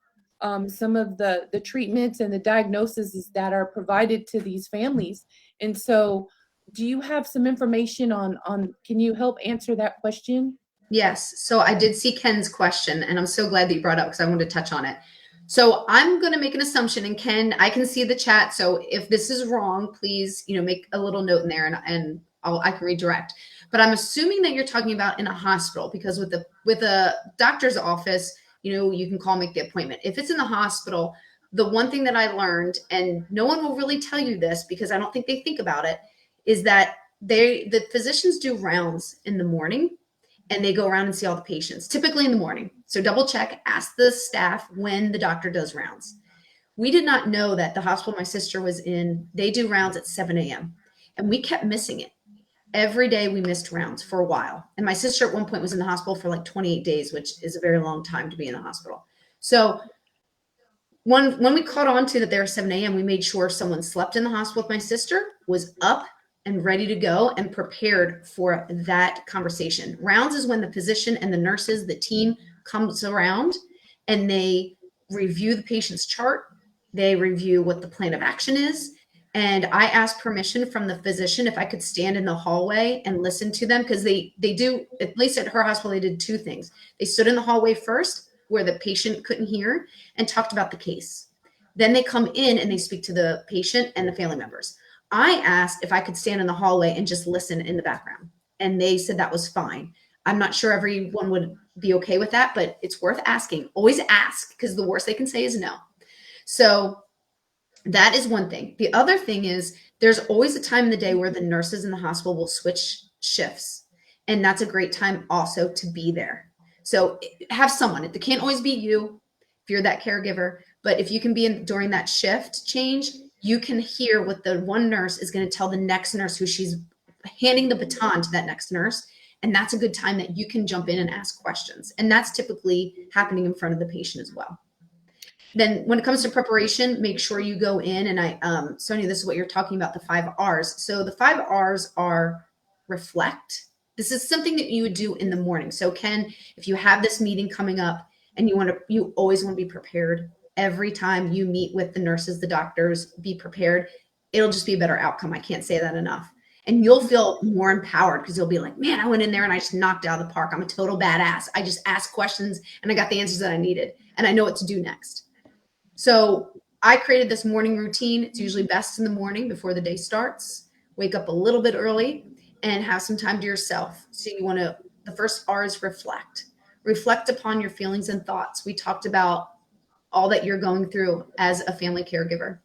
some of the treatments and the diagnoses that are provided to these families. And so, do you have some information on? Can you help answer that question? Yes. So I did see Ken's question, and I'm so glad that you brought it up because I wanted to touch on it. So I'm going to make an assumption, and Ken, I can see the chat. So if this is wrong, please, make a little note in there, and I can redirect. But I'm assuming that you're talking about in a hospital, because with a doctor's office, you can call, make the appointment. If it's in the hospital, the one thing that I learned, and no one will really tell you this because I don't think they think about it, is that the physicians do rounds in the morning, and they go around and see all the patients, typically in the morning. So double check, ask the staff when the doctor does rounds. We did not know that the hospital my sister was in, they do rounds at 7 a.m. And we kept missing it. Every day we missed rounds for a while. And my sister at one point was in the hospital for like 28 days, which is a very long time to be in the hospital. So when we caught on to that there was 7 a.m., we made sure someone slept in the hospital with my sister, was up and ready to go and prepared for that conversation. Rounds is when the physician and the nurses, the team comes around and they review the patient's chart. They review what the plan of action is. And I asked permission from the physician if I could stand in the hallway and listen to them, because they do, at least at her hospital, they did two things. They stood in the hallway first where the patient couldn't hear and talked about the case. Then they come in and they speak to the patient and the family members. I asked if I could stand in the hallway and just listen in the background, and they said that was fine. I'm not sure everyone would be okay with that, but it's worth asking. Always ask, because the worst they can say is no. So that is one thing. The other thing is there's always a time in the day where the nurses in the hospital will switch shifts. And that's a great time also to be there. So have someone. It can't always be you if you're that caregiver, but if you can be in during that shift change, you can hear what the one nurse is going to tell the next nurse, who she's handing the baton to that next nurse. And that's a good time that you can jump in and ask questions. And that's typically happening in front of the patient as well. Then when it comes to preparation, make sure you go in and Sonia, this is what you're talking about, the 5 R's. So the 5 R's are reflect. This is something that you would do in the morning. So Ken, if you have this meeting coming up and you always want to be prepared. Every time you meet with the nurses, the doctors, be prepared. It'll just be a better outcome. I can't say that enough. And you'll feel more empowered because you'll be like, man, I went in there and I just knocked out of the park. I'm a total badass. I just asked questions and I got the answers that I needed, and I know what to do next. So I created this morning routine. It's usually best in the morning before the day starts. Wake up a little bit early and have some time to yourself. So the first R is reflect. Reflect upon your feelings and thoughts. We talked about all that you're going through as a family caregiver.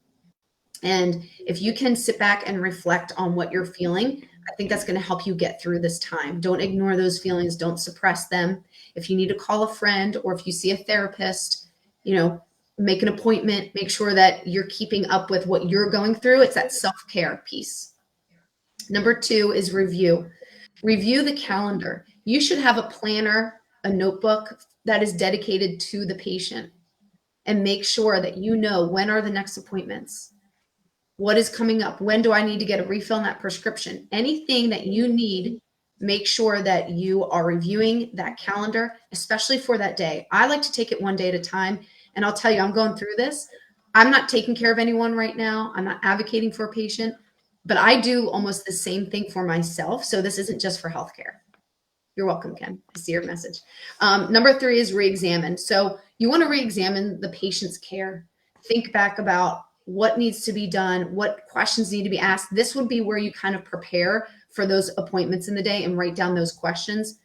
And if you can sit back and reflect on what you're feeling, I think that's going to help you get through this time. Don't ignore those feelings. Don't suppress them. If you need to call a friend, or if you see a therapist, make an appointment. Make sure that you're keeping up with what you're going through. It's that self-care piece. Number 2 is review. Review the calendar. You should have a planner, a notebook that is dedicated to the patient, and make sure that you know when are the next appointments. What is coming up? When do I need to get a refill on that prescription? Anything that you need, make sure that you are reviewing that calendar, especially for that day. I like to take it one day at a time. And I'll tell you, I'm going through this. I'm not taking care of anyone right now. I'm not advocating for a patient, but I do almost the same thing for myself. So this isn't just for healthcare. You're welcome, Ken. I see your message. Number 3 is re-examine. So you want to re-examine the patient's care. Think back about what needs to be done, what questions need to be asked. This would be where you kind of prepare for those appointments in the day and write down those questions.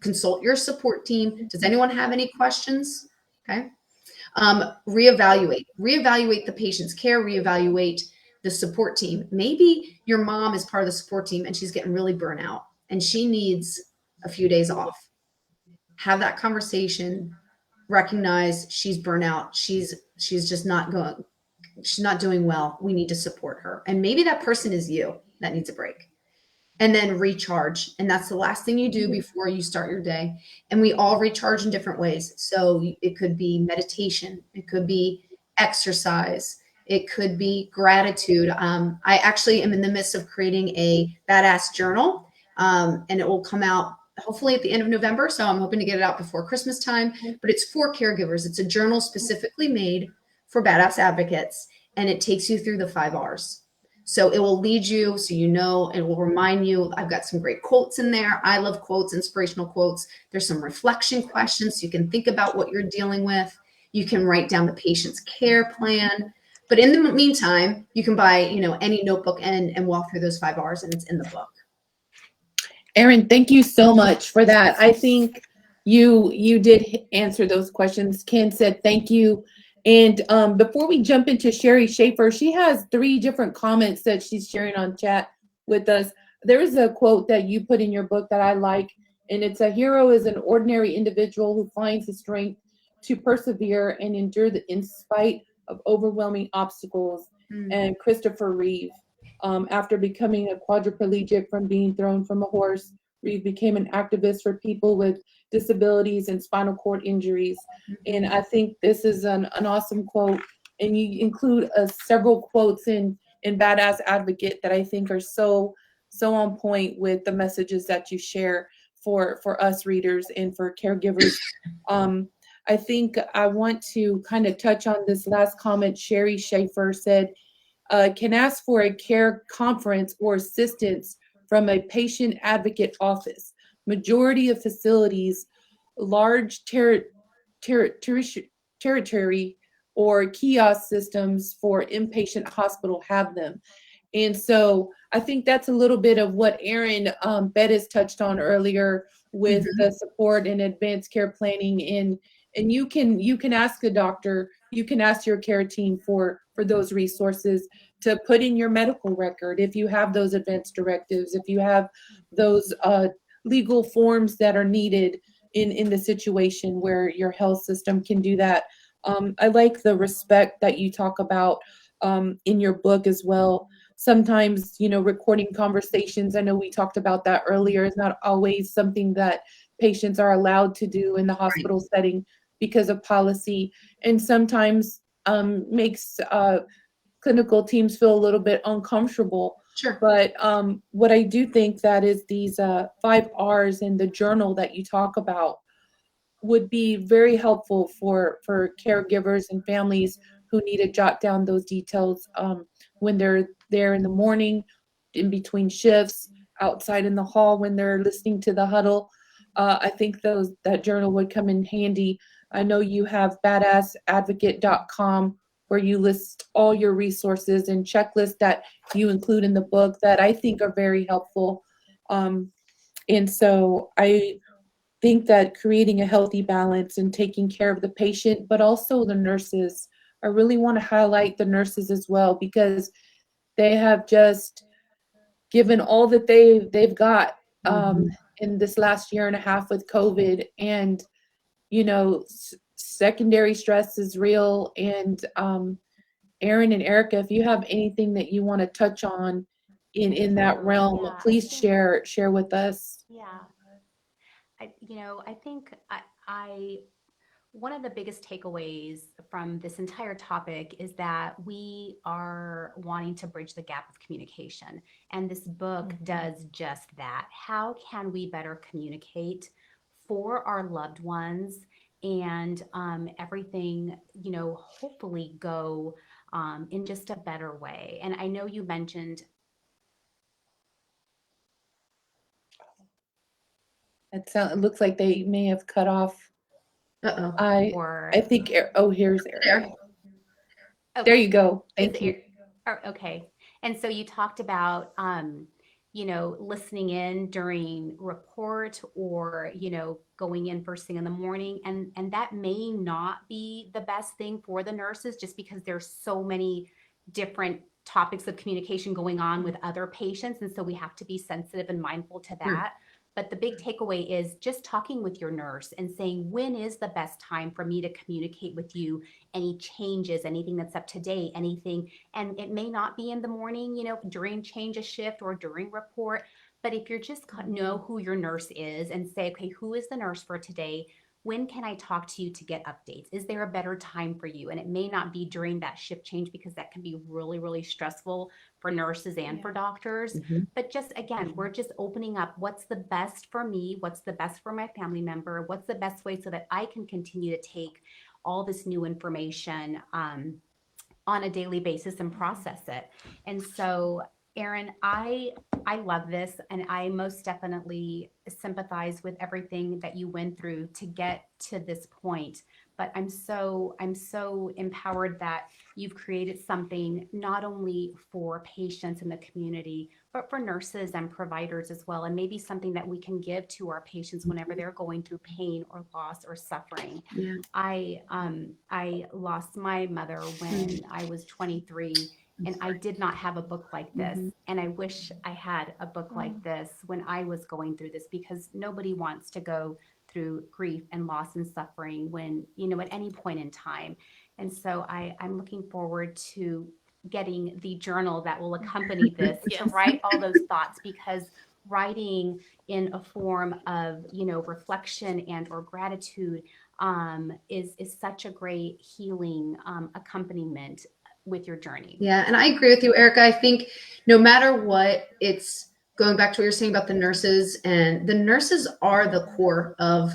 Consult your support team. Does anyone have any questions? Okay. Reevaluate the patient's care, reevaluate the support team. Maybe your mom is part of the support team and she's getting really burnt out and she needs a few days off. Have that conversation, recognize she's burnt out. She's just not going, she's not doing well. We need to support her. And maybe that person is you that needs a break. And then recharge. And that's the last thing you do before you start your day. And we all recharge in different ways. So it could be meditation, it could be exercise, it could be gratitude. I actually am in the midst of creating a badass journal, and it will come out hopefully at the end of November. So I'm hoping to get it out before Christmas time. But it's for caregivers. It's a journal specifically made for badass advocates, and it takes you through the 5 R's. So it will lead you, so you know, it will remind you. I've got some great quotes in there. I love quotes, inspirational quotes. There's some reflection questions so you can think about what you're dealing with. You can write down the patient's care plan. But in the meantime, you can buy, any notebook and walk through those 5 R's, and it's in the book. Erin, thank you so much for that. I think you did answer those questions. Ken said thank you. And before we jump into Sherry Schaefer, she has 3 different comments that she's sharing on chat with us. There is a quote that you put in your book that I like, and it's, "A hero is an ordinary individual who finds the strength to persevere and endure in spite of overwhelming obstacles." And Christopher Reeve, after becoming a quadriplegic from being thrown from a horse, Reeve became an activist for people with disabilities and spinal cord injuries. And I think this is an awesome quote. And you include several quotes in Badass Advocate that I think are so on point with the messages that you share for us readers and for caregivers. I think I want to kind of touch on this last comment. Sherry Schaefer said, "Can ask for a care conference or assistance from a patient advocate office. Majority of facilities, large territory or kiosk systems for inpatient hospital have them." And so I think that's a little bit of what Erin Bettis touched on earlier with the support and advanced care planning. And you can ask a doctor, you can ask your care team for those resources to put in your medical record if you have those advanced directives, if you have those legal forms that are needed in the situation where your health system can do that. I like the respect that you talk about in your book as well. Sometimes, recording conversations, I know we talked about that earlier, is not always something that patients are allowed to do in the hospital setting because of policy, and sometimes makes clinical teams feel a little bit uncomfortable. Sure. But what I do think that is these 5 R's in the journal that you talk about would be very helpful for caregivers and families who need to jot down those details when they're there in the morning, in between shifts, outside in the hall when they're listening to the huddle. I think that journal would come in handy. I know you have badassadvocate.com where you list all your resources and checklists that you include in the book that I think are very helpful. And so I think that creating a healthy balance and taking care of the patient, but also the nurses. I really want to highlight the nurses as well, because they have just given all that they've got in this last year and a half with COVID. And, secondary stress is real. And Erin and Erica, if you have anything that you want to touch on in that realm, Yeah, please share with us. Yeah. I think I one of the biggest takeaways from this entire topic is that we are wanting to bridge the gap of communication. And this book does just that. How can we better communicate for our loved ones and everything, hopefully go in just a better way? And I know you mentioned. It looks like they may have cut off. Uh-oh. I think, here's Erica. Oh, There you go. Thank you. Okay. And so you talked about listening in during report, or, going in first thing in the morning. And that may not be the best thing for the nurses, just because there's so many different topics of communication going on with other patients. And so we have to be sensitive and mindful to that. But the big takeaway is just talking with your nurse and saying, when is the best time for me to communicate with you? Any changes, anything that's up to date, anything. And it may not be in the morning, during change of shift or during report. But if you're just know who your nurse is and say, okay, who is the nurse for today? When can I talk to you to get updates? Is there a better time for you? And it may not be during that shift change, because that can be really, really stressful for nurses and for doctors. But just again, we're just opening up what's the best for me, what's the best for my family member, what's the best way so that I can continue to take all this new information on a daily basis and process it. And so, Erin, I love this, and I most definitely sympathize with everything that you went through to get to this point. But I'm so empowered that you've created something not only for patients in the community, but for nurses and providers as well, and maybe something that we can give to our patients whenever they're going through pain or loss or suffering. Yeah. I lost my mother when I was 23, and I did not have a book like this. And I wish I had a book like this when I was going through this, because nobody wants to go through grief and loss and suffering when, at any point in time. And so I'm looking forward to getting the journal that will accompany this to write all those thoughts, because writing in a form of, reflection and or gratitude is such a great healing accompaniment with your journey. Yeah, and I agree with you, Erica. I think no matter what, it's going back to what you're saying about the nurses, and the nurses are the core of,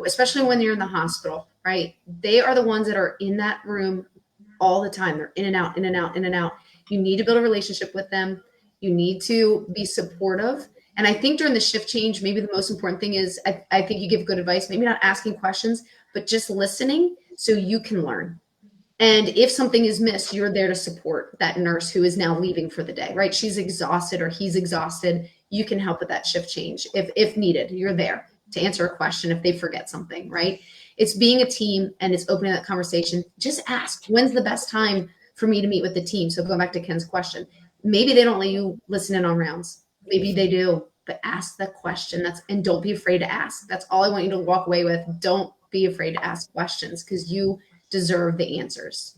especially when you're in the hospital, right? They are the ones that are in that room all the time. They're in and out, in and out, in and out. You need to build a relationship with them. You need to be supportive. And I think during the shift change, maybe the most important thing is I think you give good advice, maybe not asking questions, but just listening so you can learn. And if something is missed, you're there to support that nurse who is now leaving for the day, right? She's exhausted or he's exhausted. You can help with that shift change if needed. You're there to answer a question if they forget something, right? It's being a team, and it's opening that conversation. Just ask, when's the best time for me to meet with the team? So going back to Ken's question, maybe they don't let you listen in on rounds. Maybe they do, but ask the question. And don't be afraid to ask. That's all I want you to walk away with. Don't be afraid to ask questions, because you deserve the answers.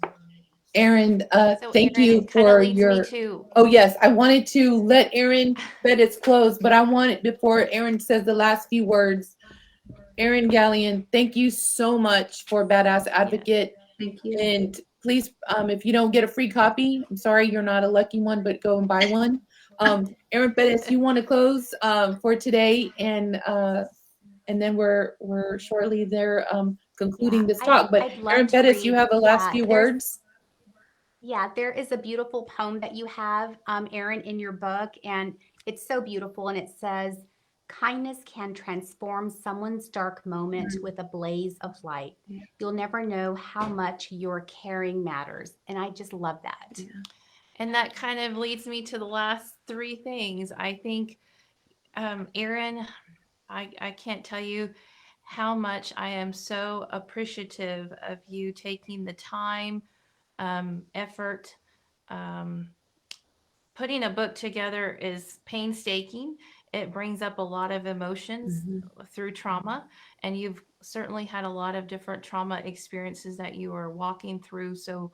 Erin, So thank Erin, you it kind of for leads your. me to Oh yes, I wanted to let Erin Bettis close, but I wanted, before Erin says the last few words, Erin Gallion, thank you so much for Badass Advocate. Thank you. And please, if you don't get a free copy, I'm sorry, you're not a lucky one, but go and buy one. Erin Bettis, you want to close for today, and then we're shortly there concluding this talk. But I'd love Erin to Bettis, you read. have the last few words. Yeah, there is a beautiful poem that you have, Erin, in your book, and it's so beautiful. And it says, kindness can transform someone's dark moment with a blaze of light. You'll never know how much your caring matters. And I just love that. Yeah. And that kind of leads me to the last three things. I think, Erin, I can't tell you how much I am so appreciative of you taking the time, effort. Putting a book together is painstaking. It brings up a lot of emotions through trauma, and you've certainly had a lot of different trauma experiences that you are walking through so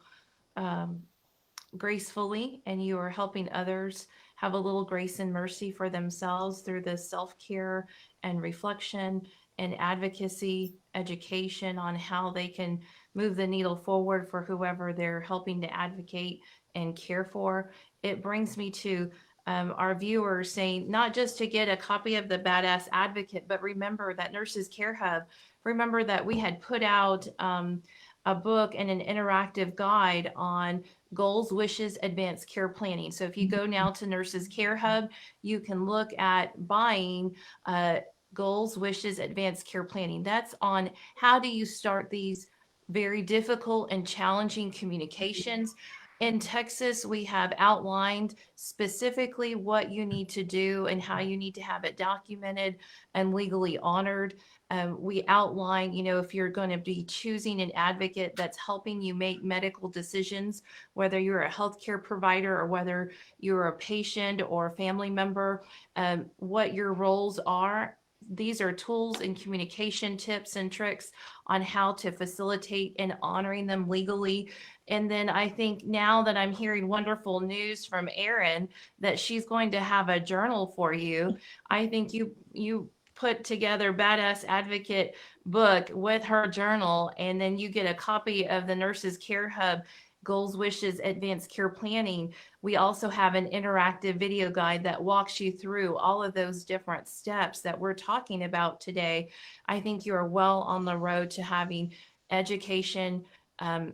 gracefully, and you are helping others have a little grace and mercy for themselves through the self-care and reflection and advocacy education on how they can move the needle forward for whoever they're helping to advocate and care for. It brings me to our viewers saying, not just to get a copy of the Badass Advocate, but remember that Nurses Care Hub, remember that we had put out a book and an interactive guide on goals, wishes, advanced care planning. So if you go now to Nurses Care Hub, you can look at buying goals, wishes, advanced care planning. That's on how do you start these very difficult and challenging communications. In Texas, we have outlined specifically what you need to do and how you need to have it documented and legally honored. We outline, if you're going to be choosing an advocate that's helping you make medical decisions, whether you're a healthcare provider or whether you're a patient or a family member, what your roles are. These are tools and communication tips and tricks on how to facilitate and honoring them legally. And then I think now that I'm hearing wonderful news from Erin that she's going to have a journal for you, I think you put together Badass Advocate book with her journal, and then you get a copy of the Nurses Care Hub Goals, Wishes, Advanced Care Planning. We also have an interactive video guide that walks you through all of those different steps that we're talking about today. I think you are well on the road to having education,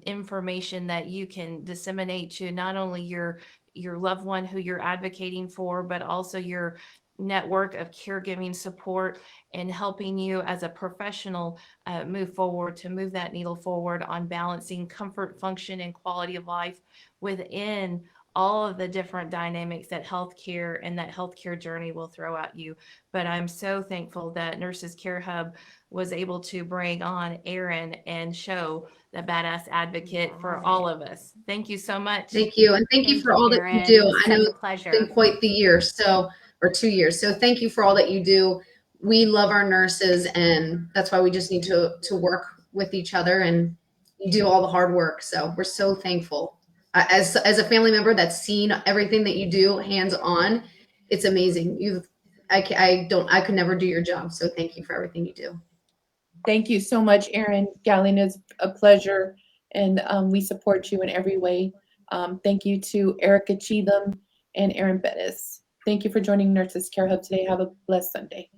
information that you can disseminate to not only your loved one who you're advocating for, but also your network of caregiving support and helping you as a professional move forward to move that needle forward on balancing comfort, function, and quality of life within all of the different dynamics that healthcare and that healthcare journey will throw at you. But I'm so thankful that Nurses Care Hub was able to bring on Erin and show the Badass Advocate for all of us. Thank you so much. Thank you. And thank you Thank for you, all that you Erin. do. It was I know such a it's pleasure. been quite the year, or 2 years. So thank you for all that you do. We love our nurses, and that's why we just need to work with each other, and you do all the hard work. So we're so thankful. As a family member that's seen everything that you do hands on, it's amazing. I could never do your job. So thank you for everything you do. Thank you so much, Erin Gallion. It's a pleasure, and we support you in every way. Thank you to Erica Cheatham and Erin Bettis. Thank you for joining Nurses Care Hub today. Have a blessed Sunday.